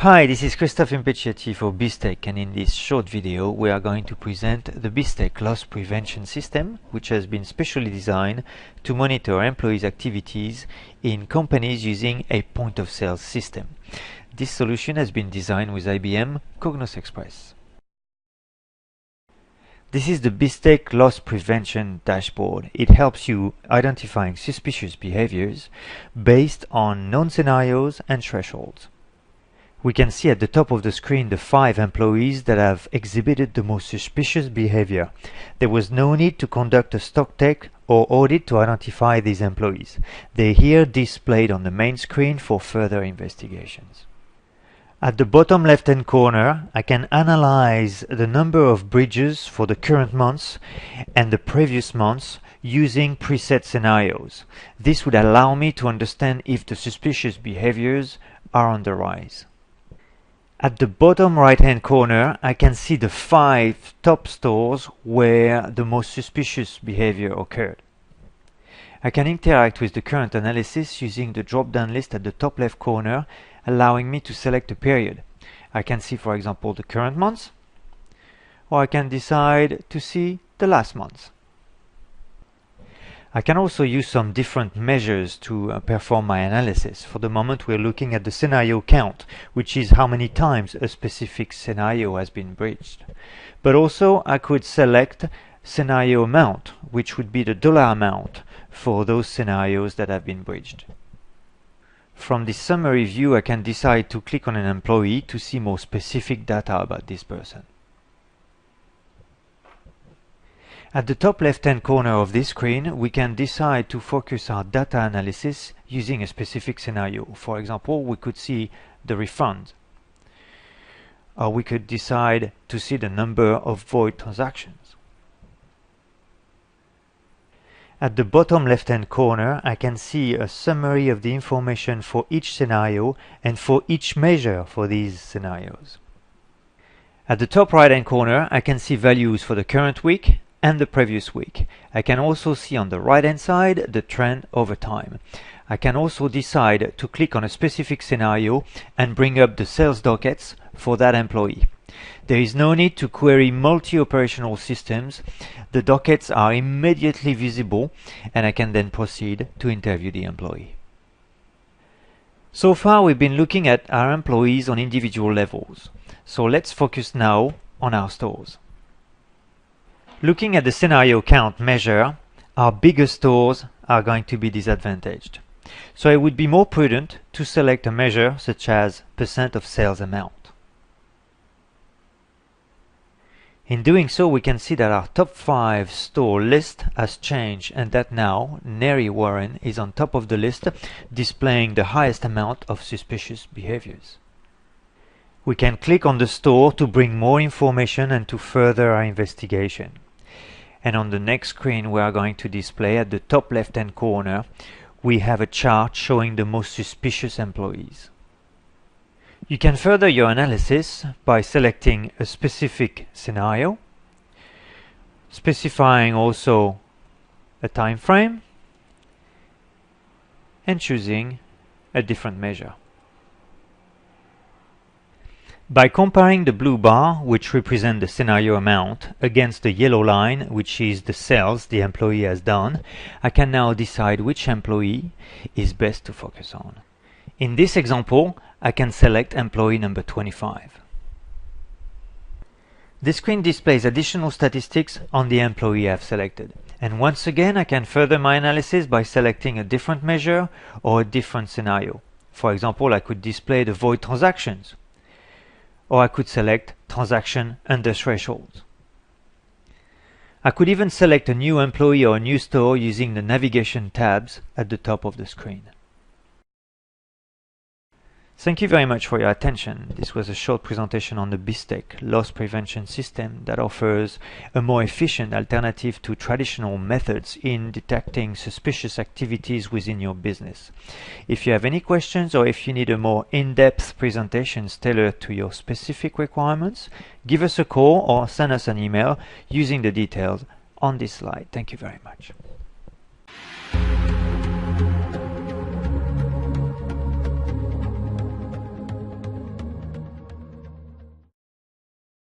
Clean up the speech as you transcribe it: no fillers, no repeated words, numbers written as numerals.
Hi, this is Christophe Impecciati for Bistech, and in this short video we are going to present the Bistech Loss Prevention System, which has been specially designed to monitor employees' activities in companies using a point-of-sale system. This solution has been designed with IBM Cognos Express. This is the Bistech Loss Prevention dashboard. It helps you identifying suspicious behaviors based on known scenarios and thresholds. We can see at the top of the screen the 5 employees that have exhibited the most suspicious behavior. There was no need to conduct a stock take or audit to identify these employees. They're here displayed on the main screen for further investigations. At the bottom left-hand corner, I can analyze the number of breaches for the current months and the previous months using preset scenarios. This would allow me to understand if the suspicious behaviors are on the rise. At the bottom right-hand corner, I can see the 5 top stores where the most suspicious behavior occurred. I can interact with the current analysis using the drop-down list at the top left corner, allowing me to select a period. I can see, for example, the current month, or I can decide to see the last month. I can also use some different measures to perform my analysis. For the moment, we're looking at the scenario count, which is how many times a specific scenario has been breached. But also, I could select scenario amount, which would be the dollar amount for those scenarios that have been breached. From this summary view, I can decide to click on an employee to see more specific data about this person. At the top left-hand corner of this screen, we can decide to focus our data analysis using a specific scenario. For example, we could see the refund, or we could decide to see the number of void transactions. At the bottom left-hand corner, I can see a summary of the information for each scenario and for each measure for these scenarios. At the top right-hand corner, I can see values for the current week and the previous week. I can also see on the right-hand side the trend over time. I can also decide to click on a specific scenario and bring up the sales dockets for that employee. There is no need to query multi-operational systems. The dockets are immediately visible, and I can then proceed to interview the employee. So far, we've been looking at our employees on individual levels. So let's focus now on our stores. Looking at the scenario count measure, our bigger stores are going to be disadvantaged. So it would be more prudent to select a measure such as % of sales amount. In doing so, we can see that our top 5 store list has changed, and that now Neri Warren is on top of the list, displaying the highest amount of suspicious behaviors. We can click on the store to bring more information and to further our investigation. And on the next screen, we are going to display at the top left-hand corner, we have a chart showing the most suspicious employees. You can further your analysis by selecting a specific scenario, specifying also a time frame, and choosing a different measure. By comparing the blue bar, which represents the scenario amount, against the yellow line, which is the sales the employee has done, I can now decide which employee is best to focus on. In this example, I can select employee number 25. This screen displays additional statistics on the employee I've selected. And once again, I can further my analysis by selecting a different measure or a different scenario. For example, I could display the void transactions, or I could select transaction under threshold. I could even select a new employee or a new store using the navigation tabs at the top of the screen. Thank you very much for your attention. This was a short presentation on the Bistech Loss Prevention System that offers a more efficient alternative to traditional methods in detecting suspicious activities within your business. If you have any questions or if you need a more in-depth presentation tailored to your specific requirements, give us a call or send us an email using the details on this slide. Thank you very much.